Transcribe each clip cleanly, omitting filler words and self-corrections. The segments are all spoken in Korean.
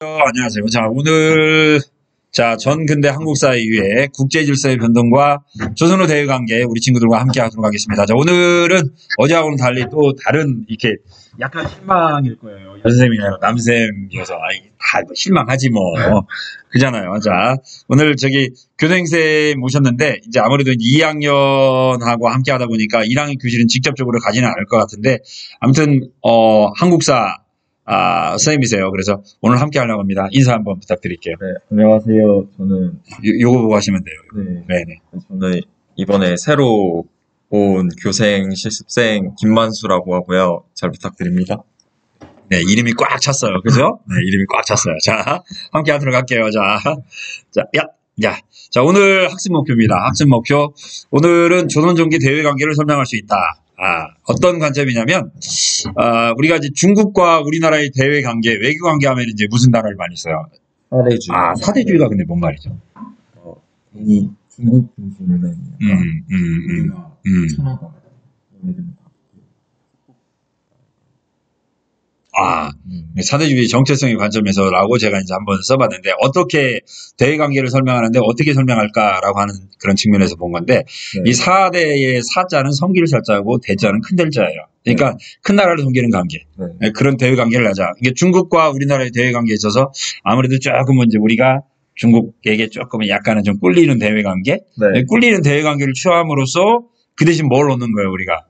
안녕하세요. 자, 오늘, 전 근대 한국사 이후에 국제질서의 변동과 조선의 대외관계 우리 친구들과 함께 하도록 하겠습니다. 자, 오늘은 어제하고는 달리 또 다른, 이렇게 약간 실망일 거예요. 여선생님이 아니라 남쌤이어서, 다 실망하지 뭐. 그잖아요. 자, 오늘 교생생 모셨는데, 이제 아무래도 2학년하고 함께 하다 보니까 1학년 교실은 직접적으로 가지는 않을 것 같은데, 아무튼, 한국사, 선생님이세요. 그래서 오늘 함께 하려고 합니다. 인사 한번 부탁드릴게요. 네, 안녕하세요. 저는, 요거 보고 하시면 돼요. 네, 네네. 저는 이번에 새로 온 교생 실습생 김만수라고 하고요. 잘 부탁드립니다. 네, 이름이 꽉 찼어요. 그죠? 네, 이름이 꽉 찼어요. 자, 함께 하도록 할게요. 자, 오늘 학습 목표입니다. 학습 목표. 오늘은 조선종기 대외관계를 설명할 수 있다. 어떤 관점이냐면, 우리가 이제 중국과 우리나라의 대외관계, 외교관계 하면 이제 무슨 단어를 많이 써요? 사대주의. 사대주의가 근데 뭔 말이죠? 이 중국 중심의 우리가 천하가 사대주의 정체성의 관점에서라고 제가 이제 한번 써봤는데, 어떻게 대외관계를 설명하는데 어떻게 설명할까라고 하는 그런 측면에서 본 건데, 이 사대의 사자는 성기를 살자고 대자는 큰 대자예요. 그러니까 큰 나라를 섬기는 관계. 그런 대외관계를 하자. 이게 중국과 우리나라의 대외관계에 있어서 아무래도 조금은 이제 우리가 중국에게 조금 약간은 좀 꿀리는 대외관계? 꿀리는 대외관계를 취함으로써 그 대신 뭘 얻는 거예요, 우리가?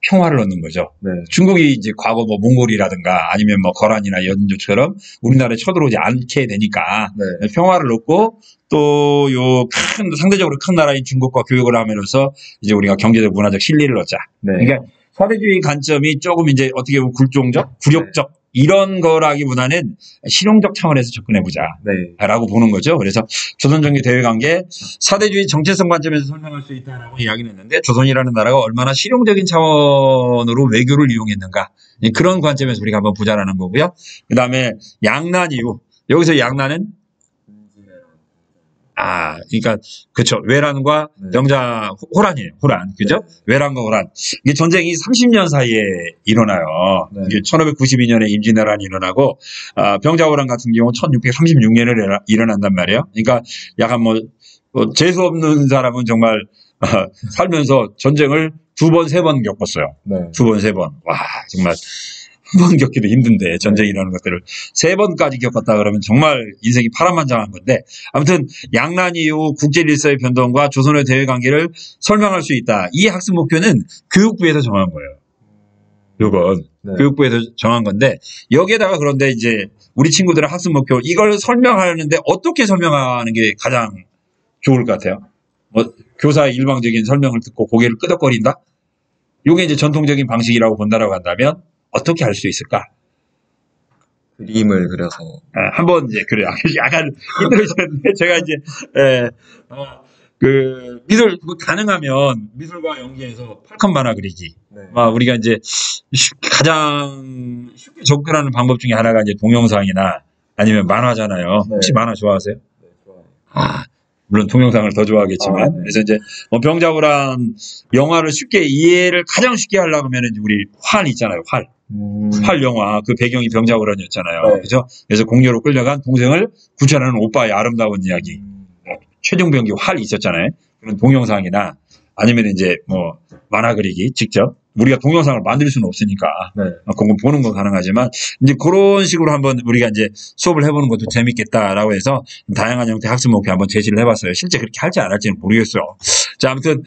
평화를 얻는 거죠. 중국이 이제 과거 몽골이라든가 아니면 거란이나 연조처럼 우리나라에 쳐들어오지 않게 되니까 평화를 얻고 또 상대적으로 큰 나라인 중국과 교역을 함으로써 이제 우리가 경제적 문화적 신리를 얻자. 그러니까 사대주의 관점이 조금 이제 어떻게 보면 굴종적, 굴욕적 이런 거라기보다는 실용적 차원에서 접근해보자. 라고 보는 거죠. 그래서 조선정기 대외관계 사대주의 정체성 관점에서 설명할 수 있다라고 이야기를 했는데, 조선이라는 나라가 얼마나 실용적인 차원으로 외교를 이용했는가. 그런 관점에서 우리가 한번 보자라는 거고요. 그 다음에 양난 이후. 여기서 양난은 그러니까 그쵸. 외란과 병자 호란이에요. 호란. 그죠? 외란과 호란. 이게 전쟁이 30년 사이에 일어나요. 이게 1592년에 임진왜란이 일어나고 병자 호란 같은 경우 1636년에 일어난단 말이에요. 그러니까 약간 재수 없는 사람은 정말 살면서 전쟁을 2번, 3번 겪었어요. 2번, 3번. 와, 정말 한 번 겪기도 힘든데 전쟁이라는 것들을 3번까지 겪었다 그러면 정말 인생이 파란만장한 건데, 아무튼 양난 이후 국제질서의 변동과 조선의 대외관계를 설명할 수 있다. 이 학습 목표는 교육부에서 정한 거예요. 이건 교육부에서 정한 건데, 여기에다가 그런데 이제 우리 친구들의 학습 목표 이걸 설명하는데 어떻게 설명하는 게 가장 좋을 것 같아요? 교사의 일방적인 설명을 듣고 고개를 끄덕거린다? 이게 이제 전통적인 방식이라고 본다라고 한다면 어떻게 할 수 있을까? 그림을 그려서. 한번 이제, 그래요. 약간 힘들어졌는데, 제가 이제, 가능하면 미술과 연계해서 팔컨 만화 그리기. 우리가 이제 가장 쉽게 접근하는 방법 중에 하나가 이제 동영상이나 아니면 만화잖아요. 혹시 만화 좋아하세요? 좋아요. 물론 동영상을 더 좋아하겠지만. 그래서 이제 병자호란 영화를 가장 쉽게 하려고 하면 우리 활 있잖아요. 활 영화, 그 배경이 병자호란이었잖아요. 그죠? 그래서 공녀로 끌려간 동생을 구출하는 오빠의 아름다운 이야기. 최종병기 활이 있었잖아요. 그런 동영상이나 아니면 이제 만화 그리기 직접. 우리가 동영상을 만들 수는 없으니까 그건 보는 건 가능하지만 이제 그런 식으로 한번 우리가 이제 수업을 해보는 것도 재밌겠다라고 해서 다양한 형태의 학습 목표 한번 제시를 해봤어요. 실제 그렇게 할지 안 할지는 모르겠어요. 자, 아무튼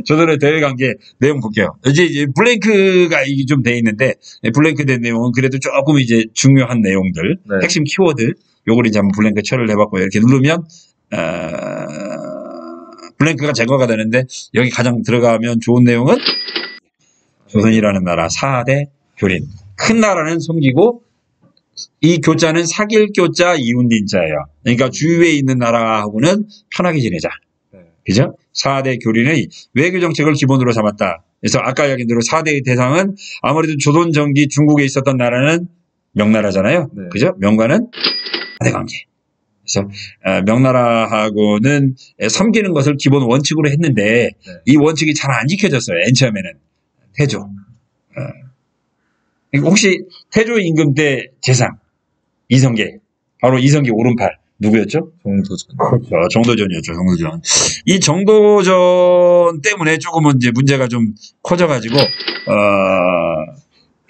조선의 대외관계 내용 볼게요. 이제 블랭크가 이게 좀 돼 있는데, 블랭크 된 내용은 그래도 조금 이제 중요한 내용들, 핵심 키워드 요걸 이제 한번 블랭크 처리를 해봤고요. 이렇게 누르면 블랭크가 제거가 되는데, 여기 가장 들어가면 좋은 내용은 조선이라는 나라 4대 교린. 큰 나라는 섬기고, 이 교자는 사귈 교자 이웃닌자예요. 그러니까 주위에 있는 나라하고는 편하게 지내자. 그죠? 4대 교린의 외교 정책을 기본으로 삼았다. 그래서 아까 이야기한 대로 4대의 대상은 아무래도 조선 전기 중국에 있었던 나라는 명나라잖아요. 그죠? 명과는 4대 관계. 그래서 명나라하고는 섬기는 것을 기본 원칙으로 했는데 이 원칙이 잘 안 지켜졌어요. 맨 처음에는. 태조. 혹시 태조 임금 때 재상 이성계. 바로 이성계 오른팔. 누구였죠? 정도전. 그렇죠. 정도전이었죠. 정도전. 이 정도전 때문에 조금은 이제 문제가 좀 커져가지고,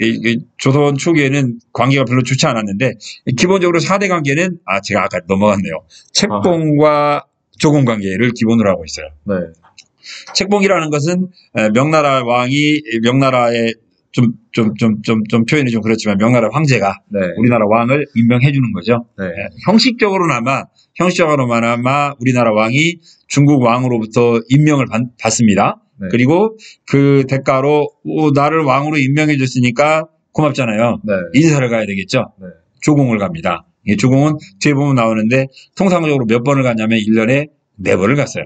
이 조선 초기에는 관계가 별로 좋지 않았는데, 기본적으로 4대 관계는, 제가 아까 넘어갔네요. 책봉과 조공 관계를 기본으로 하고 있어요. 네. 책봉이라는 것은 명나라 왕이 명나라의 좀 표현이 좀 그렇지만 명나라 황제가 네. 우리나라 왕을 임명해 주는 거죠. 네. 형식적으로나마 우리나라 왕이 중국 왕으로부터 임명을 받습니다. 네. 그리고 그 대가로 나를 왕으로 임명해 줬으니까 고맙잖아요. 네. 인사를 가야 되겠죠. 네. 조공을 갑니다. 이 조공은 뒤에 보면 나오는데 통상적으로 몇 번을 갔냐면 1년에 4번을 갔어요.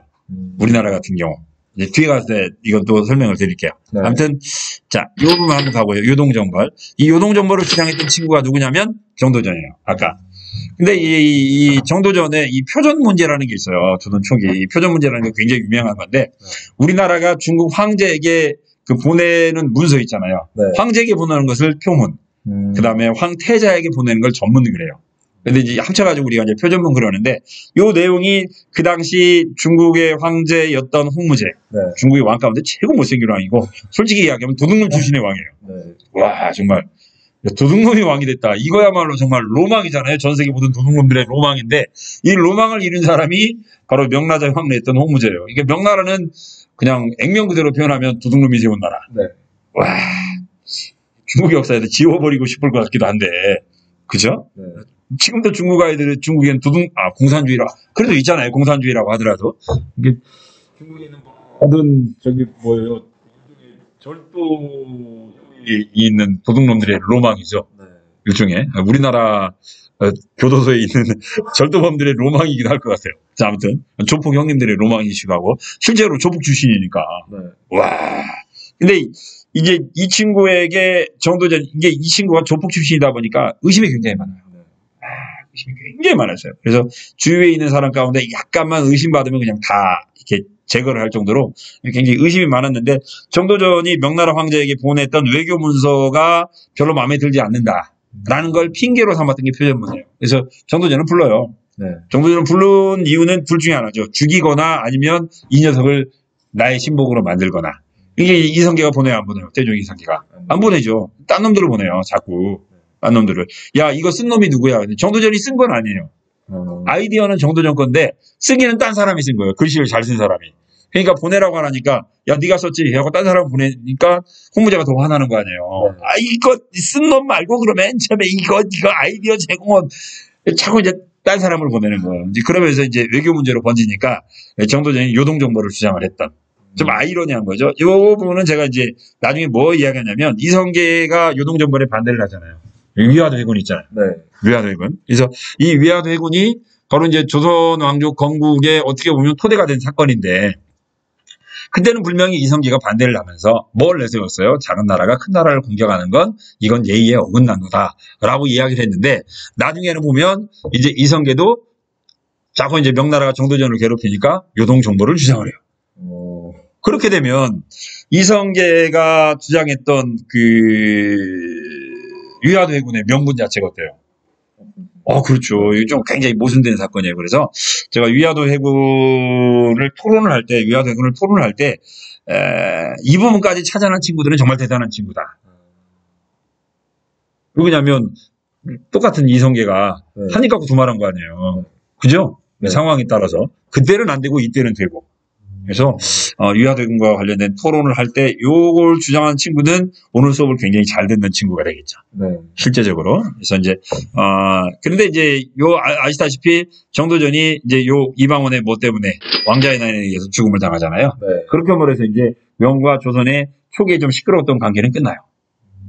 우리나라 같은 경우. 이제 뒤에 가서 이건 또 설명을 드릴게요. 네. 아무튼, 자, 요 부분 한번 가고요. 요동정벌. 이 요동정벌을 주장했던 친구가 누구냐면 정도전이에요. 아까. 근데 이 정도전에 이 표전 문제라는 게 있어요. 조선 초기. 이 표전 문제라는 게 굉장히 유명한 건데, 우리나라가 중국 황제에게 그 보내는 문서 있잖아요. 네. 황제에게 보내는 것을 표문. 그 다음에 황태자에게 보내는 걸 전문을 그래요. 근데 이제 합쳐가지고 우리가 이제 표전문 그러는데, 요 내용이 그 당시 중국의 황제였던 홍무제. 네. 중국의 왕 가운데 최고 못생긴 왕이고, 솔직히 이야기하면 도둑놈 출신의 왕이에요. 네. 와, 정말. 도둑놈이 왕이 됐다. 이거야말로 정말 로망이잖아요. 전 세계 모든 도둑놈들의 로망인데, 이 로망을 이룬 사람이 바로 명나라의 황제였던 홍무제예요. 이게 명나라는 그냥 액면 그대로 표현하면 도둑놈이 세운 나라. 네. 와, 중국 역사에도 지워버리고 싶을 것 같기도 한데, 그죠? 네. 지금도 중국 아이들은 중국에는 공산주의라. 그래도 있잖아요. 공산주의라고 하더라도. 이게 중국에는 모든 뭐예요. 절도이 있는 도둑놈들의 로망이죠. 네. 일종의. 우리나라 교도소에 있는 절도범들의 로망이기도 할 것 같아요. 자, 아무튼 조폭 형님들의 로망이시고 하고 실제로 조폭 출신이니까. 네. 와. 근데 이제 이 친구에게 정도전 이게 이 친구가 조폭 출신이다 보니까 의심이 굉장히 많아요. 의심이 굉장히 많았어요. 그래서 주위에 있는 사람 가운데 약간만 의심받으면 그냥 다 이렇게 제거를 할 정도로 굉장히 의심이 많았는데 정도전이 명나라 황제에게 보냈던 외교 문서가 별로 마음에 들지 않는다라는 걸 핑계로 삼았던 게 표전문이에요. 그래서 정도전은 불러요. 네. 정도전은 부른 이유는 둘 중에 하나죠. 죽이거나 아니면 이 녀석을 나의 신복으로 만들거나. 이게 이성계가 보내요, 안 보내요? 태종 이성계가. 안 보내죠. 딴 놈들을 보내요, 자꾸. 딴 놈들을. 야, 이거 쓴 놈이 누구야? 정도전이 쓴 건 아니에요. 아이디어는 정도전 건데, 쓰기는 딴 사람이 쓴 거예요. 글씨를 잘 쓴 사람이. 그러니까 보내라고 하니까, 야, 네가 썼지? 하고 딴 사람 보내니까, 홍무제가 더 화나는 거 아니에요. 이거 쓴 놈 말고 그러면 처음에 이거 아이디어 제공은 자꾸 이제 딴 사람을 보내는 거예요. 이제 그러면서 이제 외교 문제로 번지니까, 정도전이 요동정벌을 주장을 했던. 좀 아이러니한 거죠. 이 부분은 제가 이제 나중에 뭐 이야기하냐면 이성계가 요동정벌에 반대를 하잖아요. 위화도 해군 있잖아요. 네. 위화도 해군. 그래서 이 위화도 해군이 바로 이제 조선 왕족 건국에 어떻게 보면 토대가 된 사건인데 그때는 분명히 이성계가 반대를 하면서 뭘 내세웠어요? 작은 나라가 큰 나라를 공격하는 건 이건 예의에 어긋난다라고 이야기를 했는데 나중에는 보면 이제 이성계도 자꾸 이제 명나라가 정도전을 괴롭히니까 요동정벌을 주장을 해요. 그렇게 되면 이성계가 주장했던 그 위화도 해군의 명분 자체가 어때요? 그렇죠. 이게 좀 굉장히 모순되는 사건이에요. 그래서 제가 위화도 해군을 토론을 할 때, 이 부분까지 찾아낸 친구들은 정말 대단한 친구다. 왜냐면 똑같은 이성계가 한입 갖고 두말한 거 아니에요. 그죠? 네. 상황에 따라서 그때는 안 되고 이때는 되고. 그래서 위화도 해군과 관련된 토론을 할 때 요걸 주장하는 친구는 오늘 수업을 굉장히 잘 듣는 친구가 되겠죠. 네. 실제적으로. 그래서 이제 그런데 이제 아시다시피 정도전이 이제 요 이방원의 뭐 때문에 왕자의 난에 의해서 죽음을 당하잖아요. 네. 그렇게 말해서 이제 명과 조선의 초기에 좀 시끄러웠던 관계는 끝나요.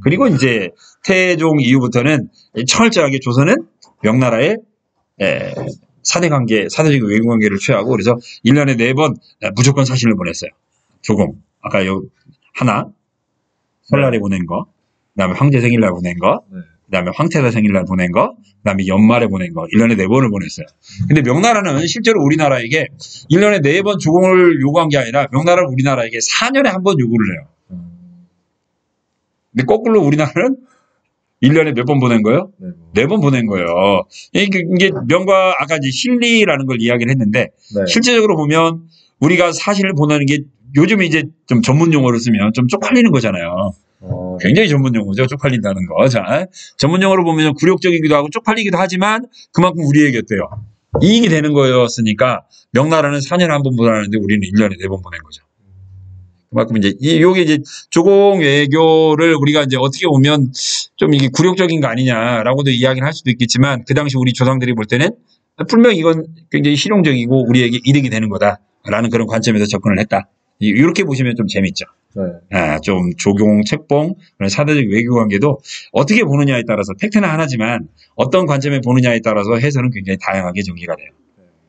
그리고 이제 태종 이후부터는 철저하게 조선은 명나라의 사대적인 외교관계를 취하고 그래서 1년에 4번 무조건 사신을 보냈어요. 조공. 아까 하나 설날에 보낸 거, 그다음에 황제 생일날 보낸 거, 그다음에 황태자 생일날 보낸 거, 그다음에 연말에 보낸 거 1년에 4번을 보냈어요. 근데 명나라는 실제로 우리나라에게 1년에 4번 조공을 요구한 게 아니라 명나라는 우리나라에게 4년에 한 번 요구를 해요. 근데 거꾸로 우리나라는 1년에 몇 번 보낸 거예요? 네. 4번 보낸 거예요. 이게 명과 아까 이제 실리라는 걸 이야기를 했는데 네. 실제적으로 보면 우리가 사실을 보내는 게 요즘 이제 좀 전문 용어로 쓰면 좀 쪽팔리는 거잖아요. 굉장히 전문 용어죠. 쪽팔린다는 거. 자, 전문 용어로 보면 굴욕적이기도 하고 쪽팔리기도 하지만 그만큼 우리에게 어때요? 이익이 되는 거였으니까 명나라는 4년에 한 번 보내는데 우리는 1년에 4번 보낸 거죠. 그만큼 이제 요게 이제 조공 외교를 우리가 이제 어떻게 보면 좀 이게 굴욕적인 거 아니냐라고도 이야기를 할 수도 있겠지만 그 당시 우리 조상들이 볼 때는 분명히 이건 굉장히 실용적이고 우리에게 이득이 되는 거다라는 그런 관점에서 접근을 했다. 이렇게 보시면 좀 재밌죠. 네. 좀 조공, 책봉, 그런 사대적 외교 관계도 어떻게 보느냐에 따라서 팩트는 하나지만 어떤 관점에 보느냐에 따라서 해설은 굉장히 다양하게 전개가 돼요.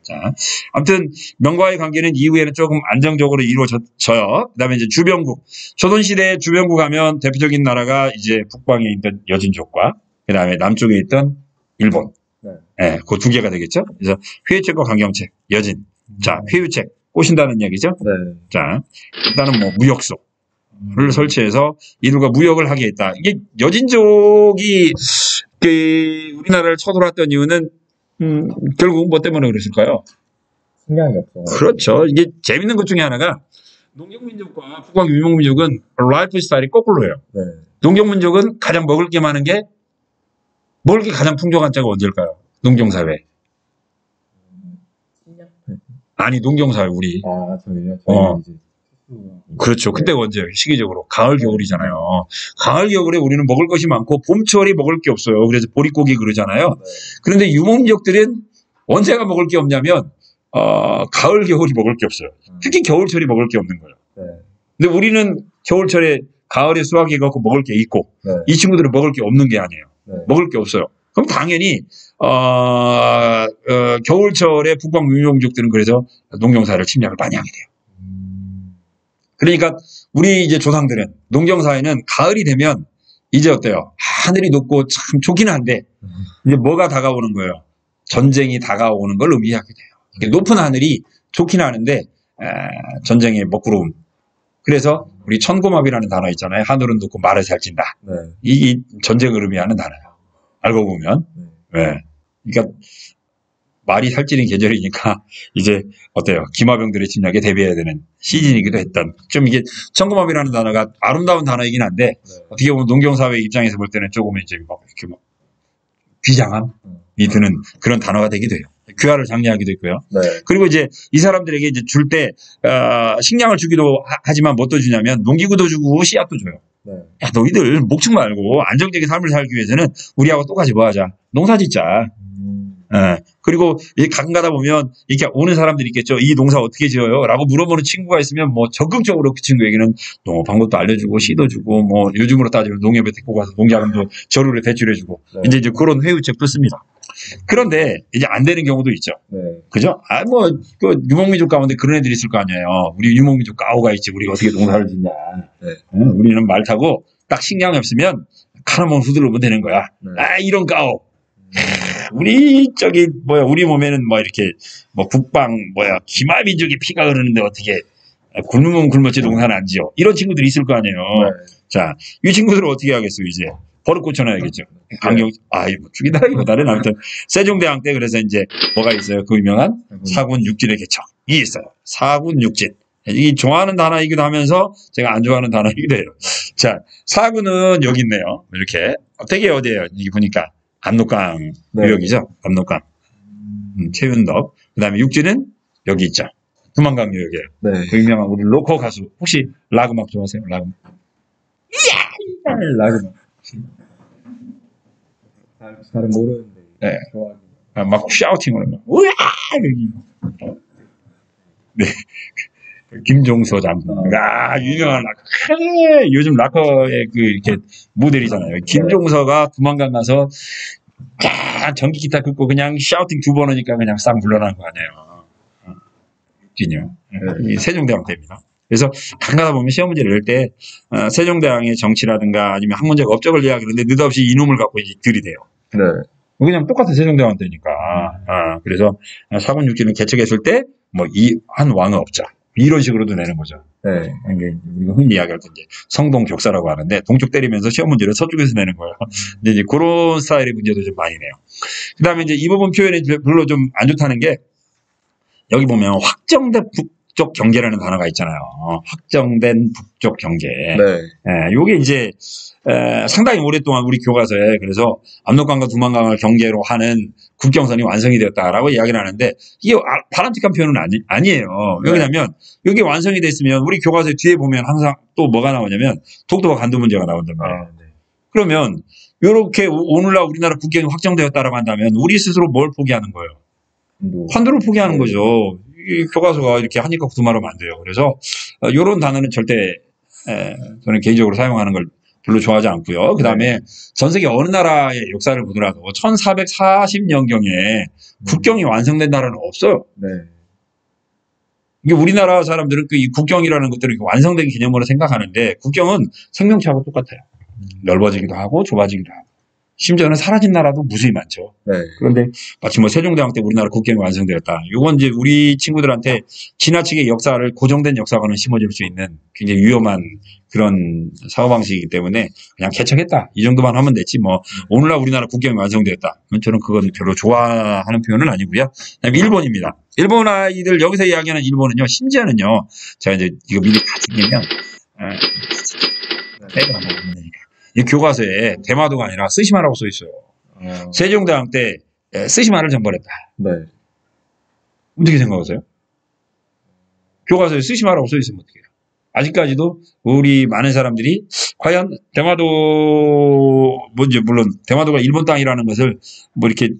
자, 아무튼 명과의 관계는 이후에는 조금 안정적으로 이루어져요. 그다음에 이제 주변국, 조선시대 주변국 하면 대표적인 나라가 이제 북방에 있던 여진족과 그다음에 남쪽에 있던 일본, 네, 그 두 개가 되겠죠. 그래서 회유책과 강경책, 여진. 자, 회유책 꼬신다는 이야기죠. 네. 자, 일단은 뭐 무역소를 설치해서 이들과 무역을 하게 했다. 이게 여진족이 우리나라를 쳐들어왔던 이유는 결국 뭐 때문에 그랬을까요? 식량이 없어. 그렇죠. 이게 재밌는 것 중에 하나가 농경민족과 북방 유목민족은 라이프 스타일이 거꾸로예요. 네. 농경민족은 가장 먹을 게 많은 게 먹을 게 가장 풍족한 때가 언제일까요? 농경사회. 아니 농경사회 우리. 저희요? 이제 그렇죠. 그때가 언제예요? 시기적으로 가을 겨울이잖아요. 가을 겨울에 우리는 먹을 것이 많고 봄철이 먹을 게 없어요. 그래서 보릿고기 그러잖아요. 네. 그런데 유목민족들은 언제가 먹을 게 없냐면 가을 겨울이 먹을 게 없어요. 특히 겨울철이 먹을 게 없는 거예요. 네. 근데 우리는 겨울철에 가을에 수확해 갖고 먹을 게 있고 네. 이 친구들은 먹을 게 없는 게 아니에요. 네. 먹을 게 없어요. 그럼 당연히 겨울철에 북방 유목민족들은 그래서 농경사회를 침략을 많이 하게 돼요. 그러니까 우리 이제 조상들은 농경사회는 가을이 되면 이제 어때요? 하늘이 높고 참 좋기는 한데 이제 뭐가 다가오는 거예요? 전쟁이 다가오는 걸 의미하게 돼요. 높은 하늘이 좋기는 하는데 전쟁의 먹구름. 그래서 우리 천고마비라는 단어 있잖아요. 하늘은 높고 말을 살찐다. 네. 이 전쟁을 의미하는 단어예요. 알고 보면. 네. 그러니까 말이 살찌는 계절이니까 이제 어때요? 기마병들의 침략에 대비해야 되는 시즌이기도 했던 좀 이게 천고마비라는 단어가 아름다운 단어이긴 한데 어떻게 보면 농경사회 입장에서 볼 때는 조금 이제 막 이렇게 막 비장함이 드는 그런 단어가 되기도 해요. 귀화를 장려하기도 있고요. 네. 그리고 이제 이 사람들에게 이제 줄 때 식량을 주기도 하지만 뭐 또 주냐면 농기구도 주고 씨앗도 줘요. 네. 야, 너희들 목축 말고 안정적인 삶을 살기 위해서는 우리하고 똑같이 뭐 하자. 농사 짓자. 그리고 가끔 가다 보면 이렇게 오는 사람들이 있겠죠. 이 농사 어떻게 지어요? 라고 물어보는 친구가 있으면 뭐 적극적으로 그 친구에게는 농업 방법도 알려주고 씨도 주고 뭐 요즘으로 따지면 농협에 데리고 가서 농자금도 저렴하게 대출해주고 네. 이제 그런 회유책도 씁니다. 그런데 이제 안 되는 경우도 있죠. 네. 그죠? 그 유목민족 가운데 그런 애들이 있을 거 아니에요. 우리 유목민족 까오가 있지. 우리가 어떻게 농사를 짓냐. 네. 우리는 말 타고 딱 식량이 없으면 카나몬 후들르면 되는 거야. 네. 이런 까오. 우리 우리 몸에는 뭐 이렇게 뭐 북방 기마민족의 피가 흐르는데 어떻게 굶으면 굶었지 농사는 안 지어. 이런 친구들이 있을 거 아니에요. 네. 자, 이 친구들은 어떻게 하겠어요, 이제? 버릇 고쳐놔야겠죠. 강경, 죽이다라기보다는 아무튼, 세종대왕 때 그래서 이제 뭐가 있어요? 그 유명한 사군 육진의 개척이 있어요. 사군 육진. 이 좋아하는 단어이기도 하면서 제가 안 좋아하는 단어이기도 해요. 자, 사군은 여기 있네요. 이렇게. 되게 어디예요? 여기 보니까. 압록강 네. 유역이죠. 압록강. 최윤덕. 그 다음에 육지는 여기 있죠. 두만강 유역이에요. 네. 그 유명한 우리 로커 가수. 혹시 락 음악 좋아하세요? 락 음악. 라그마. 잘 모르는데. 네. 좋아하는. 막 샤우팅으로 막 우야! 여기. 네. 김종서 장군. 유명한 락커. 요즘 락커의 이렇게 모델이잖아요. 김종서가 두만강 가서 전기 기타 긁고 그냥 샤우팅 2번 하니까 그냥 싹 물러나는 거 아니에요. 진요. 이 세종대왕 때입니다. 그래서 가다 보면 시험 문제를 낼 때 세종대왕의 정치라든가 아니면 한 문제가 업적을 이야기하는데 느닷없이 이놈을 갖고 이제 들이대요. 네. 그냥 똑같은 세종대왕 때니까. 그래서 사군 육지는 개척했을 때 뭐 이 한 왕은 없자. 이런 식으로도 내는 거죠. 네. 이게 우리가 흔히 이야기할 때 이제 성동 격사라고 하는데 동쪽 때리면서 시험 문제를 서쪽에서 내는 거예요. 근데 이제 그런 스타일의 문제도 좀 많이 내요. 그다음에 이제 이 부분 표현이 별로 좀 안 좋다는 게 여기 보면 확정된 북쪽 경계라는 단어가 있잖아요. 확정된 북쪽 경계. 네. 요게 이제 상당히 오랫동안 우리 교과서에 그래서 압록강과 두만강을 경계로 하는 국경선이 완성이 되었다라고 이야기를 하는데 이게 바람직한 표현은 아니에요. 네. 왜냐하면 이게 완성이 됐으면 우리 교과서 뒤에 보면 항상 또 뭐가 나오냐면 독도와 간도 문제가 나온단 말이에요. 네. 그러면 이렇게 오늘날 우리나라 국경이 확정되었다라고 한다면 우리 스스로 뭘 포기하는 거예요? 환도를 포기하는 거죠. 이 교과서가 이렇게 하니까 두말하면 안 돼요. 그래서 이런 단어는 절대 저는 개인적으로 사용하는 걸 별로 좋아하지 않고요. 그 다음에 전 세계 어느 나라의 역사를 보더라도 1440년경에 국경이 완성된 나라는 없어요. 네. 이게 우리나라 사람들은 이 국경이라는 것들을 완성된 개념으로 생각하는데 국경은 생명체하고 똑같아요. 넓어지기도 하고 좁아지기도 하고. 심지어는 사라진 나라도 무수히 많죠. 네. 그런데 마치 뭐 세종대왕 때 우리나라 국경이 완성되었다. 이건 이제 우리 친구들한테 지나치게 역사를 고정된 역사관을 심어줄 수 있는 굉장히 위험한 그런 사고방식이기 때문에 그냥 개척했다. 이 정도만 하면 됐지 뭐 오늘날 우리나라 국경이 완성되었다. 저는 그건 별로 좋아하는 표현은 아니고요. 그다음에 일본입니다. 일본 아이들 여기서 이야기하는 일본은요. 심지어는요. 제가 이제 이거 미리 다 챙기면 이 교과서에 대마도가 아니라 쓰시마라고 써 있어요. 세종대왕 때 쓰시마를 정벌했다. 네. 어떻게 생각하세요? 교과서에 쓰시마라고 써 있으면 어떻게 해요? 아직까지도 우리 많은 사람들이 과연 대마도 뭔지 물론 대마도가 일본 땅이라는 것을 뭐 이렇게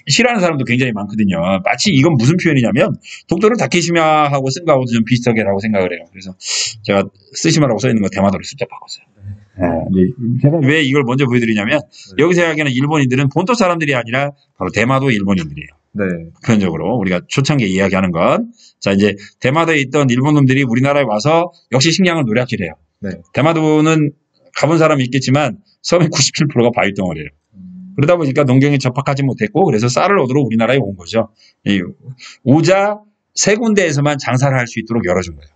싫어하는 사람도 굉장히 많거든요. 마치 이건 무슨 표현이냐면 독도를 다케시마하고 쓴 거하고도 좀 비슷하게라고 생각을 해요. 그래서 제가 쓰시마라고 써 있는 거 대마도를 숫자 바꿨어요. 제가 왜 이걸 먼저 보여드리냐면 여기서 이야기하는 일본인들은 본토 사람들이 아니라 바로 대마도 일본인들이에요. 네. 표현적으로 우리가 초창기에 이야기하는 건 자 이제 대마도에 있던 일본 놈들이 우리나라에 와서 역시 식량을 노략질해요. 네. 대마도는 가본 사람이 있겠지만 섬의 97%가 바위덩어리예요. 그러다 보니까 농경에 접합하지 못했고 그래서 쌀을 얻으러 우리나라에 온 거죠. 이 오자 세 군데에서만 장사를 할 수 있도록 열어준 거예요.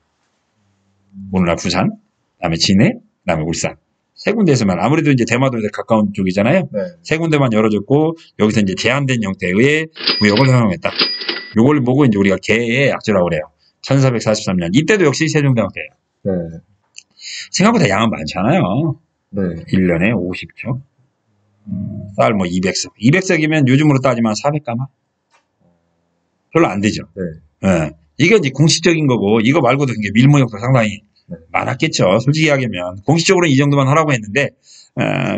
오늘날 부산, 그다음에 진해, 그다음에 울산. 세 군데에서만 아무래도 이제 대마도에 가까운 쪽이잖아요. 네. 세 군데만 열어줬고 여기서 이제 제한된 형태의 무역을 허용했다. 요걸 보고 이제 우리가 개의 약조라고 그래요. 1443년 이때도 역시 세종대왕 때예요. 네. 생각보다 양은 많잖아요. 네. 1년에 50척. 쌀 뭐 200석. 200석이면 요즘으로 따지면 400가마? 별로 안 되죠. 네. 네. 이게 이제 공식적인 거고 이거 말고도 굉장히 밀무역도 상당히 많았겠죠. 솔직히 이야기하면 공식적으로는 이 정도만 하라고 했는데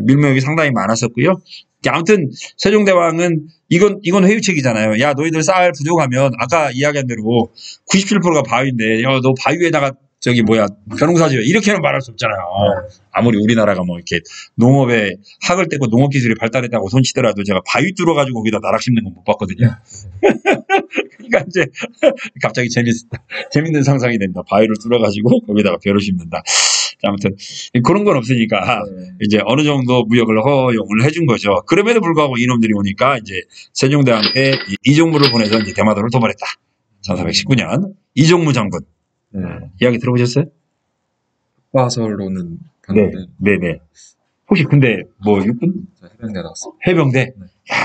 밀무역이 상당히 많았었고요. 아무튼 세종대왕은 이건 회유책이잖아요. 야 너희들 쌀 부족하면 아까 이야기한 대로 97%가 바위인데 야 너 바위에다가 저기 뭐야 벼농사 지어 이렇게는 말할 수 없잖아요. 아무리 우리나라가 뭐 이렇게 농업에 학을 떼고 농업 기술이 발달했다고 손치더라도 제가 바위 뚫어가지고 거기다 나락 심는 건 못 봤거든요. 그러니까 이제 갑자기 재밌는 상상이 된다. 바위를 뚫어가지고 거기다가 벼를 심는다. 아무튼 그런 건 없으니까 이제 어느 정도 무역을 허용을 해준 거죠. 그럼에도 불구하고 이놈들이 오니까 이제 세종대왕 때 이종무를 보내서 이제 대마도를 도발했다. 1419년 이종무 장군 이야기 들어보셨어요? 과설로는 봤는데 네네. 혹시 근데 뭐 육군? 해병대 나왔어. 해병대. 야,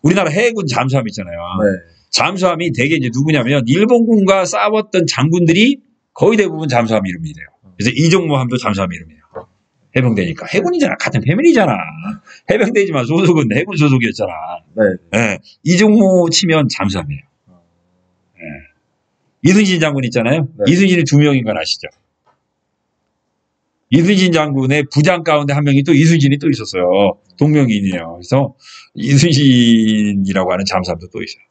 우리나라 해군 잠수함 있잖아요. 네. 잠수함이 대개 이제 누구냐면 일본군과 싸웠던 장군들이 거의 대부분 잠수함 이름이래요. 그래서 이종무함도 잠수함 이름이에요. 해병대니까 해군이잖아. 같은 패밀리잖아. 해병대지만 소속은 해군 소속이었잖아. 네. 네. 이종무 치면 잠수함이에요. 네. 이순신 장군 있잖아요. 네. 이순신이 2명인 건 아시죠? 이순신 장군의 부장 가운데 한 명이 또 이순신이 또 있었어요. 동명이인이에요. 그래서 이순신이라고 하는 잠수함도 또 있어요.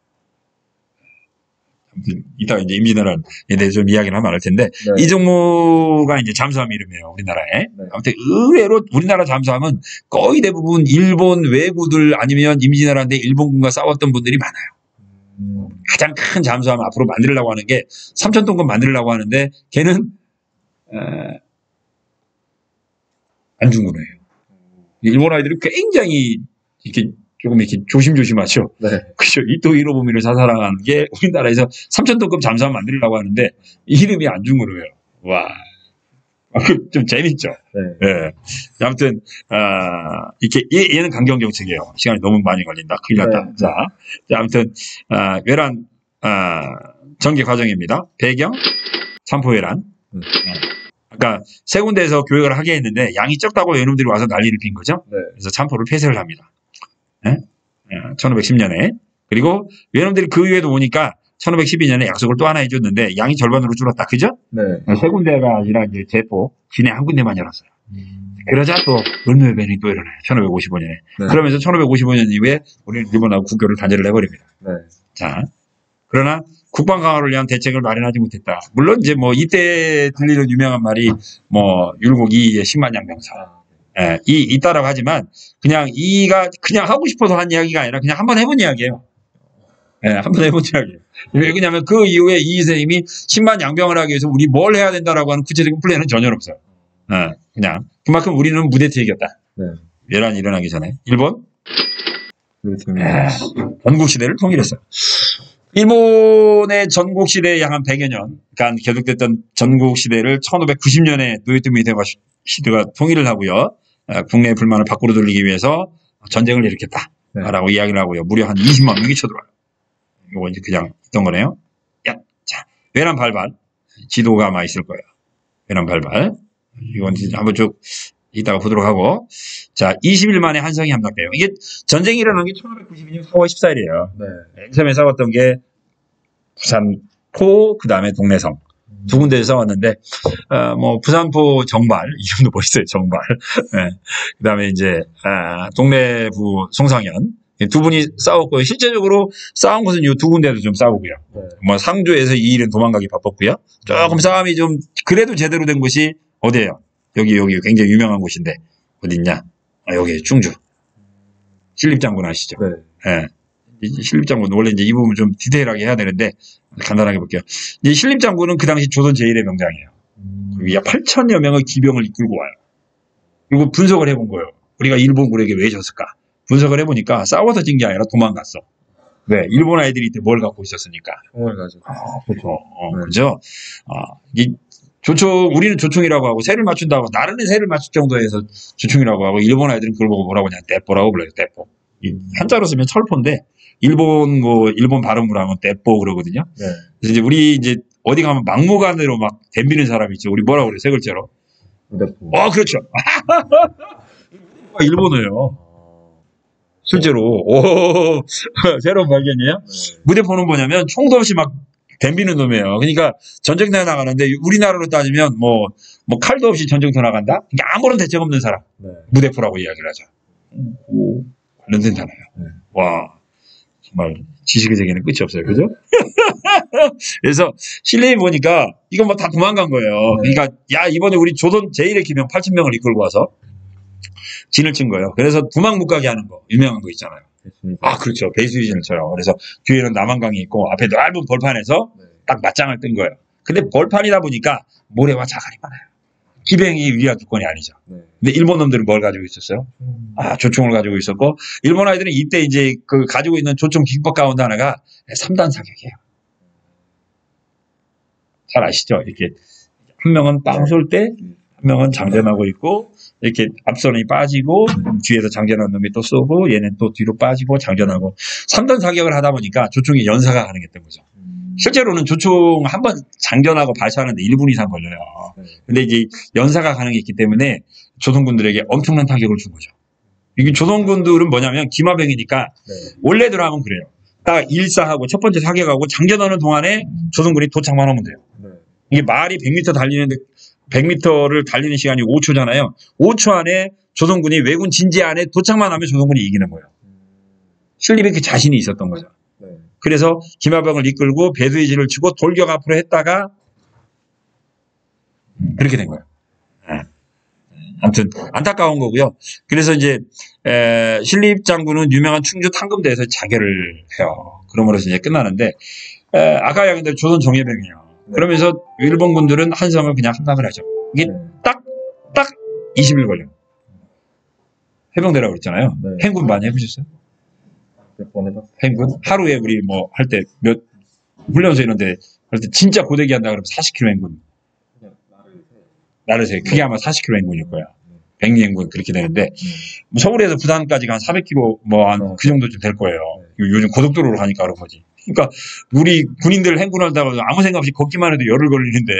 이따가 이제 임진왜란에 대해서 좀 이야기를 하면 알 텐데 이종무가 이제 잠수함 이름이에요. 우리나라에. 아무튼 의외로 우리나라 잠수함은 거의 대부분 일본 왜구들 아니면 임진왜란 때 일본군과 싸웠던 분들이 많아요. 가장 큰 잠수함 앞으로 만들려고 하는 게 3,000톤급 만들려고 하는데 걔는 안중근해요. 일본 아이들이 굉장히 이렇게 조금 이렇게 조심조심하죠. 네. 그죠. 이토 히로부미를 사살한 게 우리나라에서 3,000톤급 잠수함 만들려고 하는데 이름이 안중으로 해요. 와. 좀 재밌죠. 네. 예. 아무튼, 이렇게, 얘는 강경정책이에요. 시간이 너무 많이 걸린다. 큰일 났다. 네. 자, 아무튼, 외란, 전개 과정입니다. 배경, 삼포외란. 아까 세 군데에서 교육을 하게 했는데 양이 적다고 외놈들이 와서 난리를 핀 거죠. 네. 그래서 참포를 폐쇄를 합니다. 예? 1510년에. 그리고 외놈들이 그 이후에도 오니까 1512년에 약속을 또 하나 해줬는데 양이 절반으로 줄었다. 그죠? 네. 세 군데가 아니라 이제 제포, 진해 한 군데만 열었어요. 그러자 또 은노예변이 또 일어나요. 1555년에. 네. 그러면서 1555년 이후에 우리는 일본하고 국교를 단절을 해버립니다. 네. 자, 그러나 국방 강화를 위한 대책을 마련하지 못했다. 물론 이제 뭐 이때 들리는 유명한 말이 뭐 율곡 이의 10만 양병사. 예, 있다라고 하지만 그냥 이가 그냥 하고 싶어서 한 이야기가 아니라 그냥 한번 해본 이야기예요. 예, 한번 해본 이야기예요. 왜냐하면 그 이후에 이 선생님이 10만 양병을 하기 위해서 우리 뭘 해야 된다라고 하는 구체적인 플랜은 전혀 없어요. 예, 그냥 그만큼 우리는 무대택이었다. 네. 외란이 일어나기 전에 일본 그렇습니다. 전국시대를 통일했어요. 일본의 전국시대에 약 한 100여 년간 계속됐던 전국시대를 1590년에 노요토미 히데요시 시대가 통일을 하고요. 국내 불만을 밖으로 돌리기 위해서 전쟁을 일으켰다라고 이야기를 하고요. 무려 한 20만 명이 쳐들어와요. 이거 이제 그냥 있던 거네요. 자, 외란 발발. 지도가 아마 있을 거예요. 외란 발발. 이건 한번 쭉 이따가 보도록 하고. 자, 20일 만에 한성이 함락돼요. 이게 전쟁이 일어난 게 1592년 4월 14일이에요. 네. 맨 처음에 싸웠던 게 부산포, 그 다음에 동래성. 두 군데에서 싸웠는데, 뭐, 부산포 정발, 이름도 멋있어요, 정발. 네. 그 다음에 이제, 동래부 송상현. 두 분이 싸웠고요. 실제적으로 싸운 것은 이 두 군데도 좀 싸우고요. 네. 뭐, 상주에서 이 일은 도망가기 바빴고요. 조금 싸움이 좀, 그래도 제대로 된 곳이 어디예요? 여기 굉장히 유명한 곳인데, 어딨냐? 여기 충주. 신립장군 아시죠? 네. 예. 신립장군, 원래 이제 이 부분 좀 디테일하게 해야 되는데, 간단하게 볼게요. 이제 신립장군은 그 당시 조선 제1의 명장이에요. 약 8천여 명의 기병을 이끌고 와요. 그리고 분석을 해본 거예요. 우리가 일본군에게 왜 졌을까? 분석을 해보니까 싸워서 진 게 아니라 도망갔어. 왜? 일본 아이들이 이때 뭘 갖고 있었으니까. 총을 가지고. 그렇죠. 네. 그죠? 이 조총, 우리는 조총이라고 하고, 새를 맞춘다고, 나르는 새를 맞출 정도에서 조총이라고 하고, 일본 아이들은 그걸 보고 뭐라고 하냐, 떼뽀라고 불러요, 떼뽀. 한자로 쓰면 철포인데, 일본 발음으로 하면 떼뽀 그러거든요. 네. 그래서 이제 우리 이제 어디 가면 막무가내로 막 덤비는 사람이 있죠. 우리 뭐라고 그래요, 세 글자로? 무대포. 그렇죠. 일본어예요. 실제로. 오, 새로운 발견이에요? 네. 무대포는 뭐냐면 총도 없이 막 덤비는 놈이에요. 그러니까 전쟁터에 나가는데 우리나라로 따지면 뭐 칼도 없이 전쟁터 나간다? 그러니까 아무런 대책 없는 사람. 네. 무대포라고 이야기를 하죠. 오, 관련된 단어예요. 네. 와, 정말 지식의 세계는 끝이 없어요. 그죠? 그래서 실내에 보니까 이건 뭐 다 도망간 거예요. 네. 그러니까 야, 이번에 우리 조선 제1의 기병 8,000명을 이끌고 와서 진을 친 거예요. 그래서 도망 못 가게 하는 거 유명한 거 있잖아요. 그렇습니다. 그렇죠. 배수진을 쳐요. 그래서 뒤에는 남한강이 있고 앞에 넓은 벌판에서 네. 딱 맞짱을 뜬 거예요. 근데 벌판이다 보니까 모래와 자갈이 많아요. 기병이 위화 조건이 아니죠. 네. 근데 일본 놈들은 뭘 가지고 있었어요? 조총을 가지고 있었고, 일본 아이들은 이때 이제 그 가지고 있는 조총 기법 가운데 하나가 3단 사격이에요. 잘 아시죠? 이렇게 한 명은 빵 쏠 때, 한 명은 장전하고 있고, 이렇게 앞선이 빠지고, 뒤에서 장전한 놈이 또 쏘고, 얘는 또 뒤로 빠지고, 장전하고, 3단 사격을 하다 보니까 조총이 연사가 가능했던 거죠. 실제로는 조총 한 번 장전하고 발사하는데 1분 이상 걸려요. 근데 이제 연사가 가능했기 때문에 조선군들에게 엄청난 타격을 준 거죠. 이게 조선군들은 뭐냐면 기마병이니까 네. 원래대로 하면 그래요. 딱 일사하고 첫 번째 사격하고 장전하는 동안에 조선군이 도착만 하면 돼요. 네. 이게 말이 100m 달리는데 100m를 달리는 시간이 5초잖아요. 5초 안에 조선군이 왜군 진지 안에 도착만 하면 조선군이 이기는 거예요. 신립에 그 자신이 있었던 거죠. 네. 그래서 기마병을 이끌고 배수의지를 치고 돌격 앞으로 했다가 그렇게 된 거예요. 아무튼 안타까운 거고요. 그래서 이제 신립 장군은 유명한 충주 탕금대에서 자결을 해요. 그러므로서 이제 끝나는데 아까 이야기한 조선 정예병이에요. 네. 그러면서 일본군들은 한성을 그냥 함락을 하죠. 이게 네. 딱 20일 걸려요. 해병대라고 그랬잖아요. 네. 행군 많이 해보셨어요? 몇 번 해봤어요. 행군? 하루에 우리 뭐 할 때 훈련소 이런데 할 때 진짜 고데기 한다 그러면 40km 행군. 나를 세. 그게 아마 40km 행군일 거야. 100리 행군 그렇게 되는데 뭐 서울에서 부산까지 한 400km 뭐 한 그 정도쯤 될 거예요. 요즘 고속도로로 가니까 그런 거지. 그러니까 우리 군인들 행군하다가 아무 생각 없이 걷기만 해도 열흘 걸리는데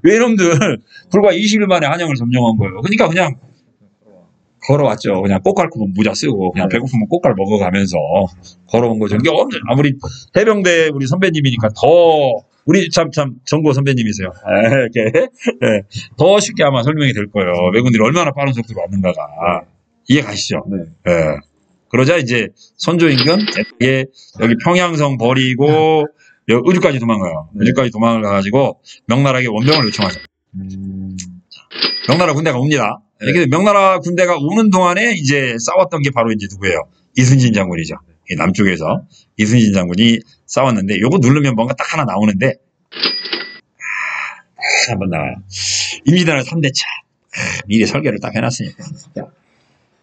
왜 이놈들 불과 20일 만에 한양을 점령한 거예요. 그러니까 그냥 걸어왔죠. 그냥 꽃갈 거면 모자 쓰고 그냥 배고프면 꽃갈 먹어가면서 걸어온 거죠. 이게 아무리 해병대 우리 선배님이니까 더 우리 참 정고 선배님이세요. 이렇게 더 쉽게 아마 설명이 될 거예요. 왜군들이 얼마나 빠른 속도로 왔는가가 이해 가시죠? 네. 그러자 이제 선조임금 여기 평양성 버리고 의주까지 도망가요. 의주까지 도망을 가가지고 명나라에게 원병을 요청하죠. 명나라 군대가 옵니다. 이게 명나라 군대가 오는 동안에 이제 싸웠던 게 바로 이제 누구예요? 이순신 장군이죠. 남쪽에서 이순신 장군이 싸웠는데 요거 누르면 뭔가 딱 하나 나오는데 한번 나와요. 임진왜란 3대차. 미리 설계를 딱 해놨으니까.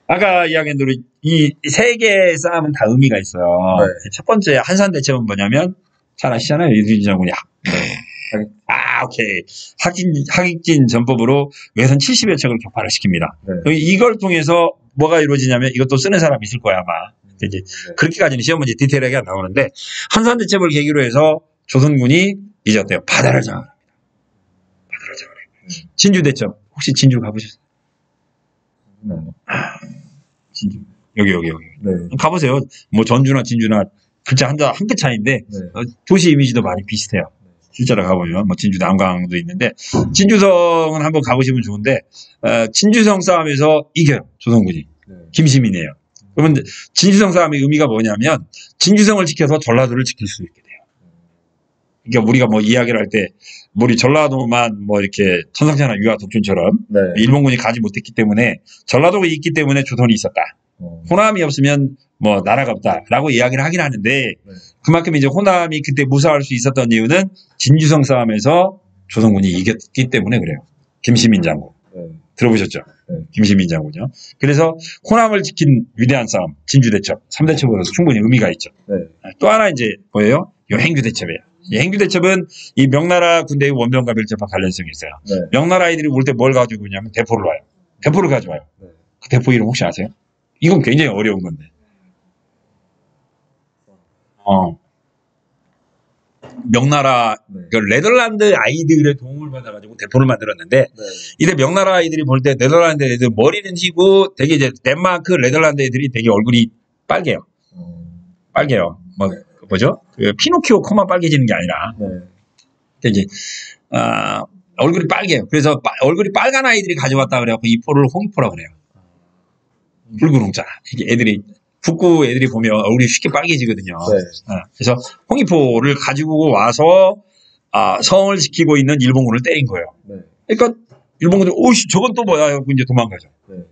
아까 이야기한 대로 이 세 개의 싸움은 다 의미가 있어요. 첫 번째 한산대첩은 뭐냐면 잘 아시잖아요. 이순신 장군이 오케이. 하객진 전법으로 외선 70여 척을 격파를 시킵니다. 이걸 통해서 뭐가 이루어지냐면 이것도 쓰는 사람이 있을 거야 아마. 이제 그렇게까지는 시험 문제 디테일하게 안 나오는데 한산대첩을 계기로 해서 조선군이 이제 어때요? 바다를 장악합니다. 바다를 장악합니다. 진주대첩 혹시 진주 가보셨어요? 진주 여기. 가보세요. 뭐 전주나 진주나 글자 한 끗 차이인데 도시 이미지도 많이 비슷해요. 실제로 가보면 뭐 진주 남강도 있는데 진주성은 한번 가보시면 좋은데 진주성 싸움에서 이겨요 조선군이. 김시민이에요. 그러면 진주성 싸움의 의미가 뭐냐면 진주성을 지켜서 전라도를 지킬 수 있게 돼요. 그러니까 우리가 뭐 이야기를 할 때 우리 전라도만 뭐 이렇게 천상천하 유화 독준처럼 일본군이 가지 못했기 때문에 전라도가 있기 때문에 조선이 있었다. 호남이 없으면 뭐 나라가 없다라고 이야기를 하긴 하는데 그만큼 이제 호남이 그때 무사할 수 있었던 이유는 진주성 싸움에서 조선군이 이겼기 때문에 그래요. 김시민 장군 들어보셨죠? 김시민 장군요. 그래서 호남을 지킨 위대한 싸움 진주대첩 3대첩으로서 충분히 의미가 있죠. 또 하나 이제 뭐예요? 이 행규대첩이에요. 이 행규대첩은 이 명나라 군대의 원병과 밀접한 관련성이 있어요. 명나라 아이들이 올 때 뭘 가지고 오냐면 대포를 와요. 대포를 가져와요. 그 대포 이름 혹시 아세요? 이건 굉장히 어려운 건데. 명나라 네덜란드 아이들의 도움을 받아가지고 대포를 만들었는데 이때 명나라 아이들이 볼 때 네덜란드 애들 머리는 희고 되게 이제 덴마크 네덜란드 애들이 되게 얼굴이 빨개요. 뭐 뭐죠? 그 피노키오 코만 빨개지는 게 아니라 이제 얼굴이 빨개요. 그래서 얼굴이 빨간 아이들이 가져왔다 그래갖고 이 포를 홍이포라고 그래요. 붉은 홍자. 이게 애들이 북구 애들이 보면 얼굴이 쉽게 빨개지거든요. 그래서 홍이포를 가지고 와서 성을 지키고 있는 일본군을 때린 거예요. 그러니까 일본군들이 오씨 저건 또 뭐야 하고 이제 도망가죠.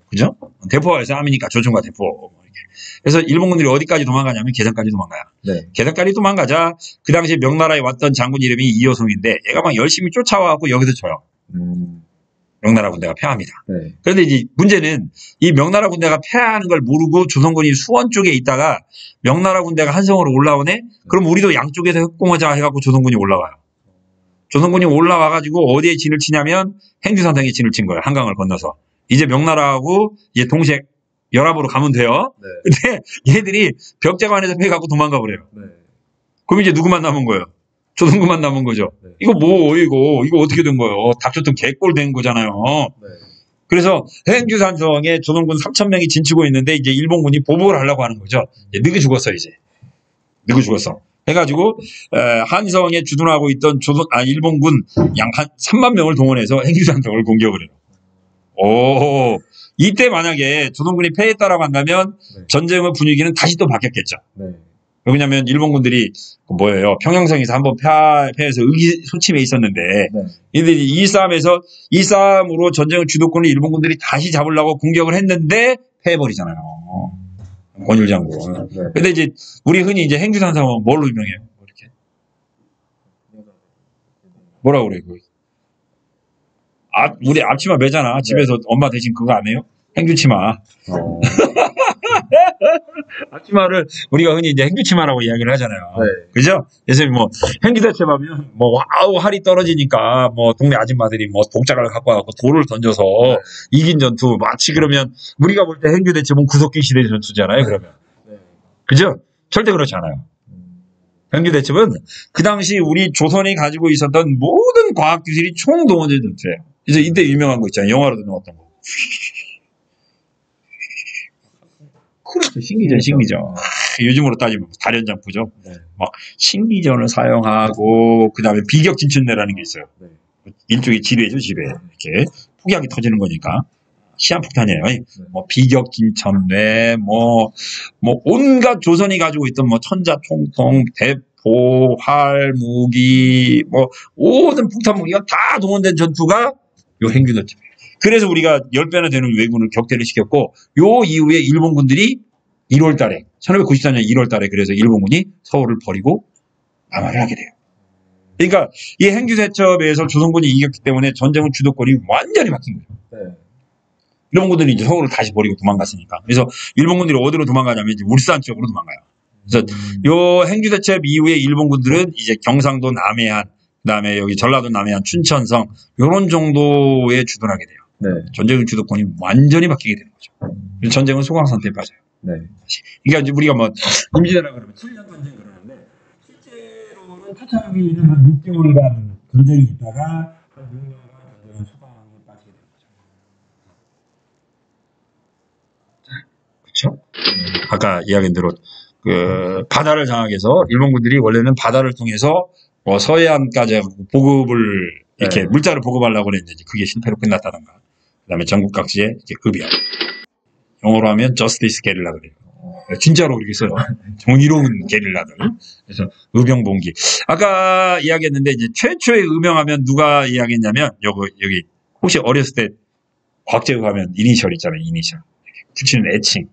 그죠? 대포와 싸움이니까 조총과 대포. 그래서 일본군들이 어디까지 도망가냐면 개성까지 도망가요. 개성까지 도망가자 그 당시에 명나라에 왔던 장군 이름이 이효송인데 얘가 막 열심히 쫓아와갖고 여기서 쳐요. 명나라 군대가 패합니다. 그런데 이제 문제는 이 명나라 군대가 패하는 걸 모르고 조선군이 수원 쪽에 있다가 명나라 군대가 한성으로 올라오네? 그럼 우리도 양쪽에서 협공하자 해갖고 조선군이 올라와요. 조선군이 올라와가지고 어디에 진을 치냐면 행주산성에 진을 친 거예요. 한강을 건너서. 이제 명나라하고 이제 동시에 연합으로 가면 돼요. 근데 얘들이 벽제관에서 패갖고 도망가 버려요. 그럼 이제 누구만 남은 거예요? 조선군만 남은 거죠. 이거 이거 어떻게 된 거예요? 닥쳤던 개꼴 된 거잖아요. 그래서 행주산성에 조선군 3,000명이 진치고 있는데 이제 일본군이 보복을 하려고 하는 거죠. 늙어 죽었어 이제. 늙어 죽었어. 해가지고 한성에 주둔하고 있던 일본군 양 한 3만 명을 동원해서 행주산성을 공격을 해요. 이때 만약에 조선군이 패했다라고 한다면 전쟁의 분위기는 다시 또 바뀌었겠죠. 왜냐면 일본군들이 뭐예요? 평양성에서 한번 패해서 의기소침해 있었는데 이 싸움으로 전쟁의 주도권을 일본군들이 다시 잡으려고 공격을 했는데 패해버리잖아요. 권율장군. 근데 이제 우리 흔히 이제 행주산성은 뭘로 유명해요? 이렇게 뭐라고 그래? 우리 앞치마 매잖아. 집에서 엄마 대신 그거 안 해요? 행주치마. 앞치마를 우리가 흔히 이제 행주치마라고 이야기를 하잖아요. 네. 그죠? 그래서 뭐 행주대첩 하면 뭐 와우 활이 떨어지니까 뭐 동네 아줌마들이 뭐 독자를 갖고 와서 돌을 던져서 네. 이긴 전투 마치 그러면 우리가 볼 때 행주대첩은 구석기 시대 전투잖아요. 그러면 네. 그죠? 절대 그렇지 않아요. 행주대첩은 그 당시 우리 조선이 가지고 있었던 모든 과학 기술이 총동원된 전투예요. 그래서 이때 유명한 거 있잖아요. 영화로도 나왔던 거. 그렇죠. 신기전, 신기전. 요즘으로 따지면 다련장프죠. 네. 막 신기전을 사용하고 그 다음에 비격 진춘내라는 게 있어요. 네. 일종의 지뢰죠, 지뢰. 이렇게 폭약이 터지는 거니까 시한폭탄이에요. 뭐 비격 진천뇌, 뭐 온갖 조선이 가지고 있던 뭐 천자총통, 대포, 활, 무기, 뭐 모든 폭탄 무기가 다 동원된 전투가 요 행주대첩이에요. 그래서 우리가 10배나 되는 왜군을 격퇴를 시켰고 요 이후에 일본군들이 1월 달에 1594년 1월 달에 그래서 일본군이 서울을 버리고 남하를 하게 돼요. 그러니까 이 행주대첩에서 조선군이 이겼기 때문에 전쟁은 주도권이 완전히 바뀐 거죠. 네. 일본군들이 이제 서울을 다시 버리고 도망갔으니까. 그래서 일본군들이 어디로 도망가냐면 이제 울산 쪽으로 도망가요. 그래서 요 행주대첩 이후에 일본군들은 이제 경상도 남해안, 그다음에 여기 전라도 남해안, 춘천성 요런 정도에 주둔하게 돼요. 네. 전쟁의 주도권이 완전히 바뀌게 되는 거죠. 그래서 전쟁은 소강상태에 빠져요. 네. 그러니까 이제 우리가 뭐 임시대라 그러면 7년 전쟁 그러는데 실제로는 초창기는 한 6개월간 전쟁이 있다가 한 6년간 전쟁은 소강에 빠지게 되는 거죠. 그렇죠? 아까 이야기한 대로 그 바다를 장악해서 일본군들이 원래는 바다를 통해서 서해안까지 보급을 이렇게 네. 물자를 보급하려고 그랬는데 그게 실패로 끝났다던가. 그다음에 전국 각지에 이렇게 의병. 영어로 하면 저스티스 게릴라 그래요. 진짜로 그렇게 써요. 정의로운 게릴라들. 그래서 의병봉기. 아까 이야기했는데 이제 최초의 의병하면 누가 이야기했냐면 여기 혹시 어렸을 때 곽재우 하면 이니셜 있잖아요. 이니셜. 붙이는 애칭.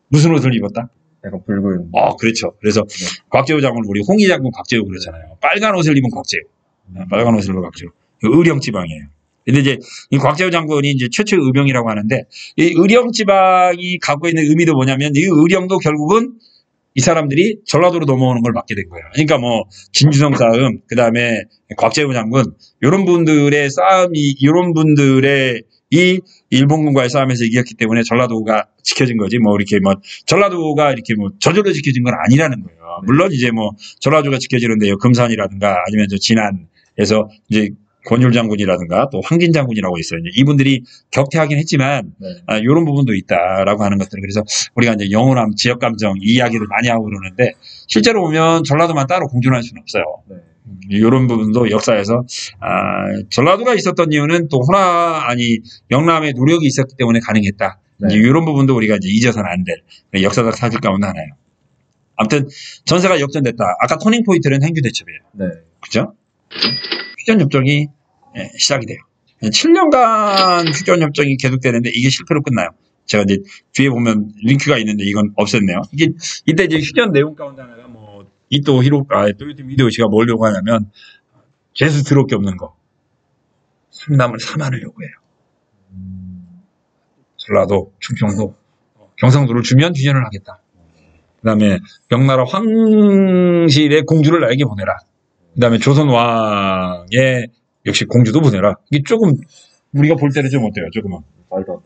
무슨 옷을 입었다? 약간 붉은. 그렇죠. 그래서 곽재우 장군 우리 홍희 장군 곽재우 그러잖아요. 빨간 옷을 입은 곽재우. 빨간 옷을 입은 곽재우. 의령지방이에요. 근데 이제 이 곽재우 장군이 이제 최초의 의병이라고 하는데 이 의령지방이 갖고 있는 의미도 뭐냐면 이 의령도 결국은 이 사람들이 전라도로 넘어오는 걸 막게 된 거예요. 그러니까 뭐 진주성 싸움, 그 다음에 곽재우 장군 이런 분들의 싸움이 이런 분들의 이 일본군과의 싸움에서 이겼기 때문에 전라도가 지켜진 거지 뭐 이렇게 뭐 전라도가 이렇게 뭐 저절로 지켜진 건 아니라는 거예요. 물론 이제 뭐 전라도가 지켜지는데요. 금산이라든가 아니면 저 진안에서 이제 권율 장군이라든가 또 황진 장군이라고 있어요. 이제 이분들이 격퇴하긴 했지만 이런 부분도 있다라고 하는 것들을 그래서 우리가 이제 영혼함, 지역 감정 이 이야기를 많이 하고 그러는데 실제로 보면 전라도만 따로 공존할 수는 없어요. 네. 이런 부분도 역사에서 전라도가 있었던 이유는 또 영남의 노력이 있었기 때문에 가능했다. 네. 이런 부분도 우리가 이제 잊어서는 안 될 역사적 사실 가운데 하나예요. 아무튼 전세가 역전됐다. 아까 터닝 포인트는 행주대첩이에요. 네. 그죠? 휴전협정이 시작이 돼요. 7년간 휴전협정이 계속되는데 이게 실패로 끝나요. 제가 이제 뒤에 보면 링크가 있는데 이건 없앴네요. 이때 이제 휴전 내용 가운데 하나가 뭐 도요토 히데요시가 뭘 요구하냐면 죄수 드럽게 없는 거. 상남을 4만을 요구해요. 전라도, 충청도, 경상도를 주면 휴전을 하겠다. 그 다음에 명나라 황실의 공주를 나에게 보내라. 그 다음에 조선 왕의 역시 공주도 보내라. 이게 조금 우리가 볼 때는 좀 어때요? 조금은. 말도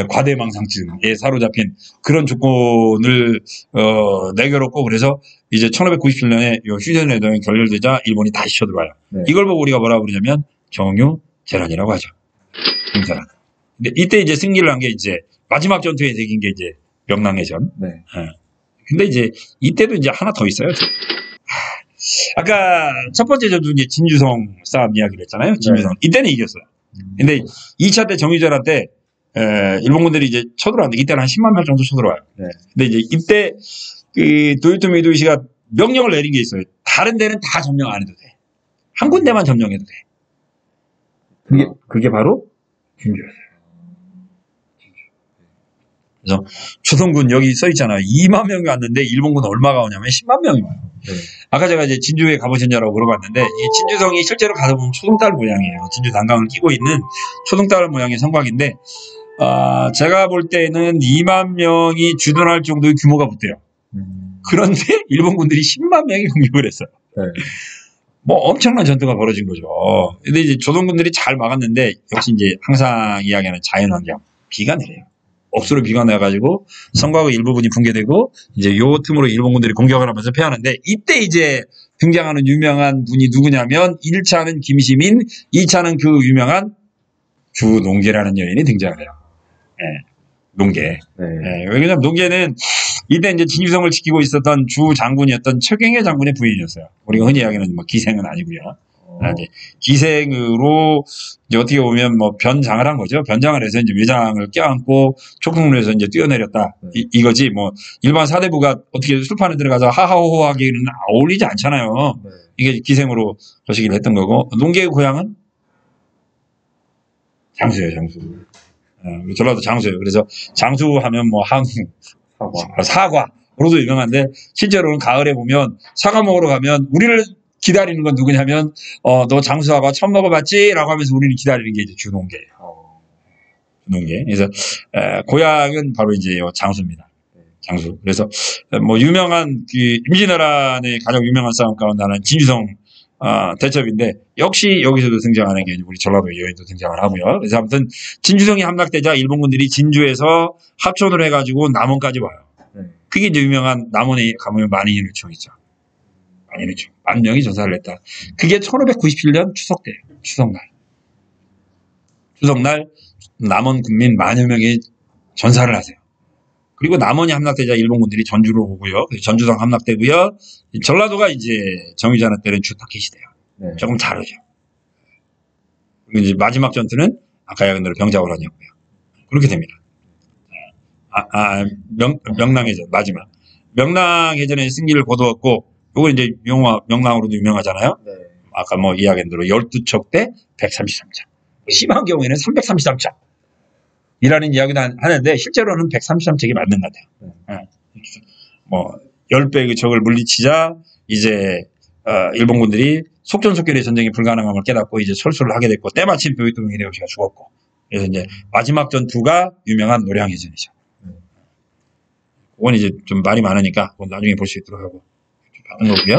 과대망상증에 사로잡힌 그런 조건을 내걸었고 그래서 이제 1597년에 휴전회담이 결렬되자 일본이 다시 쳐들어와요. 네. 이걸 보고 우리가 뭐라고 그러냐면 정유재란이라고 하죠. 정유재란. 근데 이때 이제 승리를 한 게 이제 마지막 전투에 생긴 게 이제 명랑해전. 네. 근데 이제 이때도 이제 하나 더 있어요. 아까 첫 번째 전투 이제 진주성 싸움 이야기를 했잖아요. 진주성. 네. 이때는 이겼어요. 근데 2차 때 정유재란 때 일본군들이 이제 쳐들어왔는데 이때는 한 10만 명 정도 쳐들어와요. 네. 근데 이제 이때 그 도요토미 히데요시가 명령을 내린 게 있어요. 다른 데는 다 점령 안 해도 돼. 한 군데만 점령해도 돼. 그게 바로 진주였어요. 그래서 조선군 여기 써 있잖아요. 2만 명이 왔는데 일본군 얼마가 오냐면 10만 명이 와요. 네. 아까 제가 이제 진주에 가보셨냐라고 물어봤는데 이 진주성이 실제로 가서 보면 초등달 모양이에요. 진주 단강을 끼고 있는 초등달 모양의 성곽인데 제가 볼 때는 2만 명이 주둔할 정도의 규모가 붙대요. 그런데 일본군들이 10만 명이 공격을 했어요. 네. 뭐 엄청난 전투가 벌어진 거죠. 근데 이제 조선군들이 잘 막았는데 역시 이제 항상 이야기하는 자연환경, 비가 내려요. 억수로 비가 내가지고 성곽의 일부분이 붕괴되고 이제 요 틈으로 일본군들이 공격을 하면서 패하는데 이때 이제 등장하는 유명한 분이 누구냐면 1차는 김시민, 2차는 그 유명한 주농계라는 여인이 등장을 해요. 예, 농계. 네. 예, 왜냐면 농계는 이때 이제 진주성을 지키고 있었던 주 장군이었던 최경혜 장군의 부인이었어요. 우리가 흔히 이야기하는 뭐 기생은 아니고요. 이제 기생으로 이제 어떻게 보면 뭐 변장을 한 거죠. 변장을 해서 이제 외장을 껴안고 촉성로에서 이제 뛰어내렸다. 이거지 뭐 일반 사대부가 어떻게 술판에 들어가서 하하호호 하기는 어울리지 않잖아요. 네. 이게 기생으로 저식을 했던 거고. 농계의 고향은 장수예요, 장수. 전라도 장수예요. 그래서 장수하면 뭐 한우, 사과로도 유명한데 실제로는 가을에 보면 사과 먹으러 가면 우리를 기다리는 건 누구냐면 너 장수사과 처음 먹어봤지? 라고 하면서 우리를 기다리는 게 이제 주농계예요. 주농계. 그래서 고향은 바로 이제 장수입니다. 장수. 그래서 뭐 유명한 그 임진왜란의 가장 유명한 싸움 가운데 하나는 진주성 대첩인데 역시 여기서도 등장하는 게 우리 전라도 여인도 등장을 하고요. 그래서 아무튼 진주성이 함락되자 일본군들이 진주에서 합천을 해가지고 남원까지 와요. 그게 이제 유명한 남원에 가보면 만인일초이죠. 만인일초. 10,000명이 전사를 했다. 그게 1597년 추석 때예요. 추석날. 추석날 남원 군민 10,000여 명이 전사를 하세요. 그리고 남원이 함락되자 일본군들이 전주로 오고요. 전주성 함락되고요. 전라도가 이제 정유자나 때는 주타켓이 돼요. 네. 조금 다르죠. 그리고 이제 마지막 전투는 아까 야근대로 병자호란이었고요. 그렇게 됩니다. 명랑해전 마지막. 명랑해전의 승리를 거두었고, 이건 이제 영화 명랑으로도 유명하잖아요. 네. 아까 뭐 이야기한 대로 12척 대 133척. 심한 경우에는 333척. 이라는 이야기도 하는데 실제로는 133척이 맞는 것 같아요. 뭐 10배의 적을 물리치자 이제 일본군들이 속전속결의 전쟁이 불가능함을 깨닫고 이제 철수를 하게 됐고 때마침 도요토미 히데요시가 죽었고 그래서 이제 마지막 전투가 유명한 노량해전이죠. 그건 이제 좀 말이 많으니까 그건 나중에 볼 수 있도록 하고 좀 받은 거고요.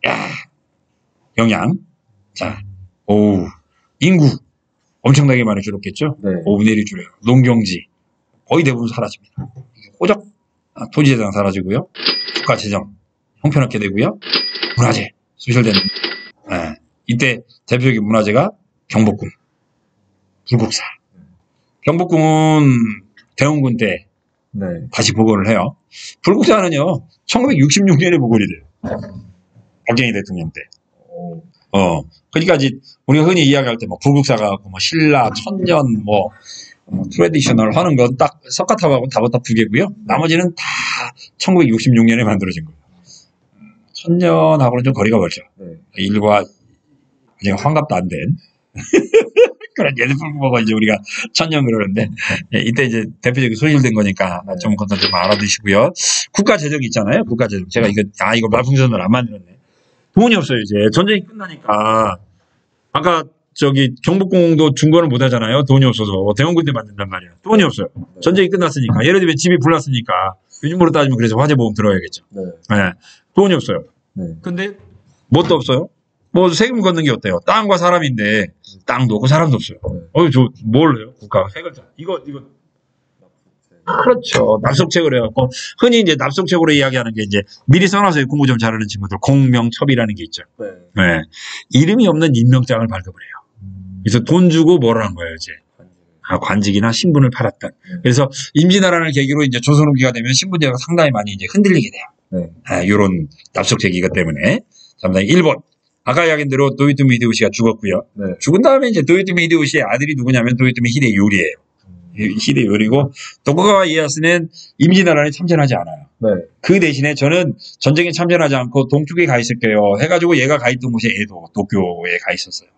야, 영양. 자, 오우. 인구 엄청나게 많이 줄었겠죠. 네. 5분의 1이 줄어요. 농경지 거의 대부분 사라집니다. 호적 토지재산 사라지고요. 국가재정 형편없게 되고요. 문화재 소실되는. 이때 대표적인 문화재가 경복궁, 불국사. 경복궁은 대원군 때 네. 다시 복원을 해요. 불국사는요 1966년에 복원이 돼요. 박정희 대통령 때. 그러니까 이제 우리가 흔히 이야기할 때 뭐 불국사가 뭐 신라, 천년, 뭐 트레디셔널 하는 건 딱 석가탑하고 다보탑 두 개고요. 나머지는 다 1966년에 만들어진 거예요. 천년하고는 좀 거리가 멀죠. 네. 일과 아직 환갑도 안 된. 그런 예술 보고 이제 우리가 천년 그러는데 이때 이제 대표적인 소실된 거니까 좀 그것도 좀 알아두시고요. 국가 재정이 있잖아요. 국가 재정. 제가 이거 말풍선을 안 만들었네. 돈이 없어요, 이제. 전쟁이 끝나니까. 아까, 경복궁도 중건을 못 하잖아요. 돈이 없어서. 대원군대 만든단 말이야. 돈이 없어요. 전쟁이 끝났으니까. 예를 들면 집이 불났으니까. 요즘으로 따지면 그래서 화재보험 들어야겠죠. 네. 네. 돈이 없어요. 네. 근데, 뭣도 없어요? 뭐, 세금 걷는 게 어때요? 땅과 사람인데, 땅도 없고 사람도 없어요. 뭘 해요? 국가가 세 글자. 이거. 그렇죠. 납속책을 해갖고, 흔히 이제 납속책으로 이야기하는 게 이제 미리 써놔서 공부 좀 잘하는 친구들, 공명첩이라는 게 있죠. 네. 네. 이름이 없는 임명장을 발급을 해요. 그래서 돈 주고 뭐를 한 거예요, 이제. 관직이나 신분을 팔았던. 그래서 임진왜란을 계기로 이제 조선 후기가 되면 신분제가 상당히 많이 이제 흔들리게 돼요. 네. 요런 납속책 이것 때문에. 잠깐 1번. 아까 이야기한 대로 도요토미 히데요시가 죽었고요. 네. 죽은 다음에 이제 도요토미 히데요시의 아들이 누구냐면 도요토미 히데요리예요. 히데요리고 도쿠가와 이에야스는 임진왜란에 참전하지 않아요. 네. 그 대신에 저는 전쟁에 참전하지 않고 동쪽에 가 있을게요. 해가지고 얘가 가 있던 곳이 에도, 도쿄에 가 있었어요.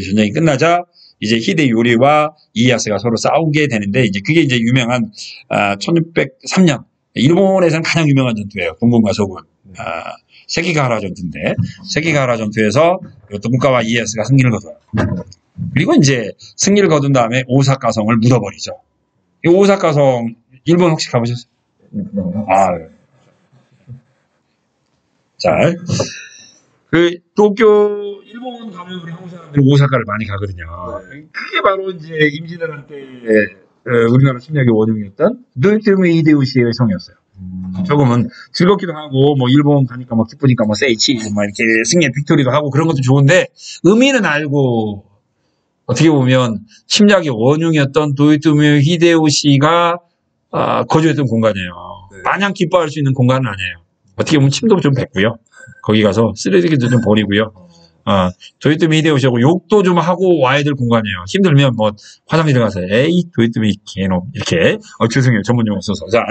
전쟁이 끝나자 이제 히데요리와 이에야스가 서로 싸우게 되는데 이제 그게 이제 유명한 1603년 일본에서는 가장 유명한 전투예요. 동군과 서군. 세기가하라 전투인데 세기가하라 전투에서 도쿠가와 이에야스가 승리를 거둬요. 그리고 이제 승리를 거둔 다음에 오사카성을 묻어버리죠. 이 오사카성 일본 혹시 가보셨어요? 아, 자, 그 도쿄 일본 가면 우리 한국 사람들이 오사카를 많이 가거든요. 그게 바로 이제 임진왜란 때 우리나라 침략의 원흉이었던 노토미 히데요시의 성이었어요. 조금은 즐겁기도 하고 뭐 일본 가니까 뭐 기쁘니까 뭐 세이치 막 이렇게 승리의 빅토리도 하고 그런 것도 좋은데 의미는 알고 어떻게 보면 침략의 원흉이었던 도요토미 히데요시가 거주했던 공간이에요. 마냥 기뻐할 수 있는 공간은 아니에요. 어떻게 보면 침도 좀 뱉고요. 거기 가서 쓰레기도 좀 버리고요. 도요토미 히데요시하고 욕도 좀 하고 와야 될 공간이에요. 힘들면 뭐 화장실 가서 에이 도요토미 개놈 이렇게 죄송해요 전문 용어 써서 자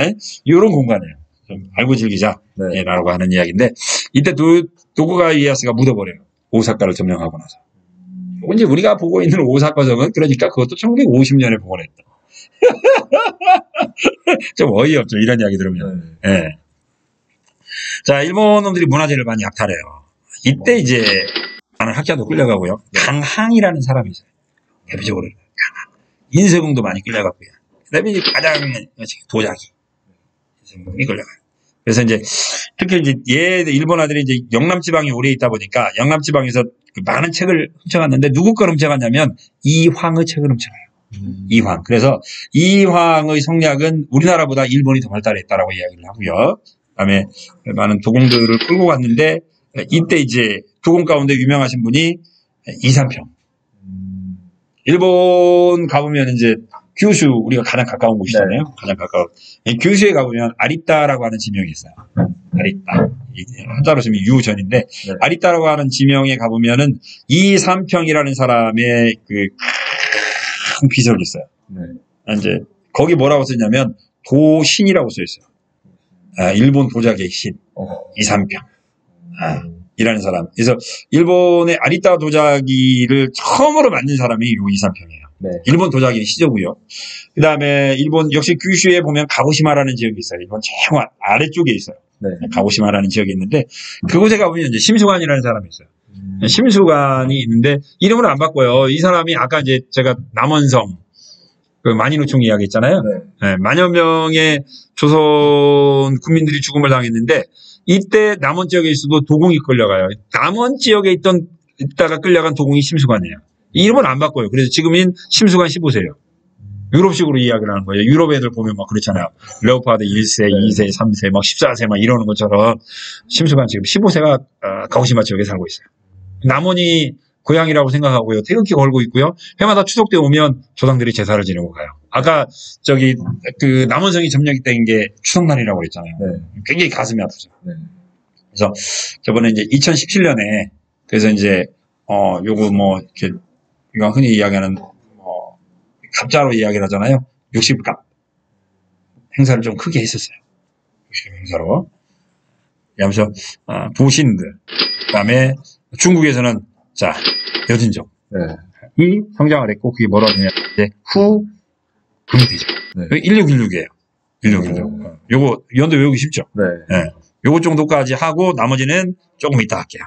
이런 공간이에요. 좀 알고 즐기자 라고 하는 이야기인데 이때 도쿠가와 이에야스가 묻어버려요. 오사카를 점령하고 나서. 이제 우리가 보고 있는 오사카성은 그러니까 그것도 1950년에 복원했다. 좀 어이없죠 이런 이야기 들으면. 예. 자 일본 놈들이 문화재를 많이 약탈해요. 이때 이제 많은 학자도 끌려가고요. 강항이라는 사람이 있어요. 대표적으로 강항. 인쇄공도 많이 끌려갔고요. 그다음에 가장 도자기 인쇄공이 끌려가요. 그래서 이제 특히 이제 일본 아들이 이제 영남지방에 오래 있다 보니까 영남지방에서 많은 책을 훔쳐갔는데 누구 걸 훔쳐갔냐면 이황의 책을 훔쳐가요. 이황. 그래서 이황의 성략은 우리나라보다 일본이 더 발달했다라고 이야기를 하고요. 그다음에 많은 도공들을 끌고 갔는데 이때 이제 도공 가운데 유명하신 분이 이삼평. 일본 가보면 이제 규슈 우리가 가장 가까운 곳이잖아요. 가장 가까운. 규슈에 가보면 아리따라고 하는 지명이 있어요. 아리따. 한자로 쓰면 유전인데 아리따라고 하는 지명에 가보면은 이삼평이라는 사람의 그 큰 비석이 있어요. 이제 거기 뭐라고 쓰냐면 도신이라고 써 있어요. 일본 도자기의 신 이삼평. 이라는 사람. 그래서 일본의 아리따 도자기를 처음으로 만든 사람이 요 이삼평이에요. 일본 도자기의 시조고요. 그 다음에 일본 역시 규슈에 보면 가고시마라는 지역이 있어요. 일본 최고 아래쪽에 있어요. 가고시마라는 지역이 있는데 그곳에 가보면 이제 심수관이라는 사람이 있어요. 심수관이 있는데 이름을 안 바꿔요. 이 사람이 아까 이제 제가 남원성 그 만인우총 이야기 있잖아요. 만여 명의 조선 국민들이 죽음을 당했는데 이때 남원 지역에 있어도 도공이 끌려가요. 남원 지역에 있다가 끌려간 도공이 심수관이에요. 이름은 안 바꿔요. 그래서 지금은 심수관 15세예요. 유럽식으로 이야기를 하는 거예요. 유럽 애들 보면 막 그렇잖아요. 레오파드 1세, 2세, 3세, 막 14세 막 이러는 것처럼 심수관 지금 15세가 가고시마 지역에 살고 있어요. 남원이 고향이라고 생각하고요. 태극기 걸고 있고요. 해마다 추석 때 오면 조상들이 제사를 지내고 가요. 아까 저기 그 남원성이 점령이 된 게 추석날이라고 그랬잖아요. 굉장히 가슴이 아프죠. 그래서 저번에 이제 2017년에 그래서 이제 요거 뭐 이렇게 우리가 흔히 이야기하는 갑자로 이야기를 하잖아요. 60갑 행사를 좀 크게 했었어요. 60갑 행사로. 그러면서 도신들 그다음에 중국에서는 자 여진족 이 성장을 했고 그게 뭐라고 하냐 이제 후 금이되죠. 1616이에요. 1616. 요거 연도 외우기 쉽죠. 요거 정도까지 하고 나머지는 조금 이따 할게요.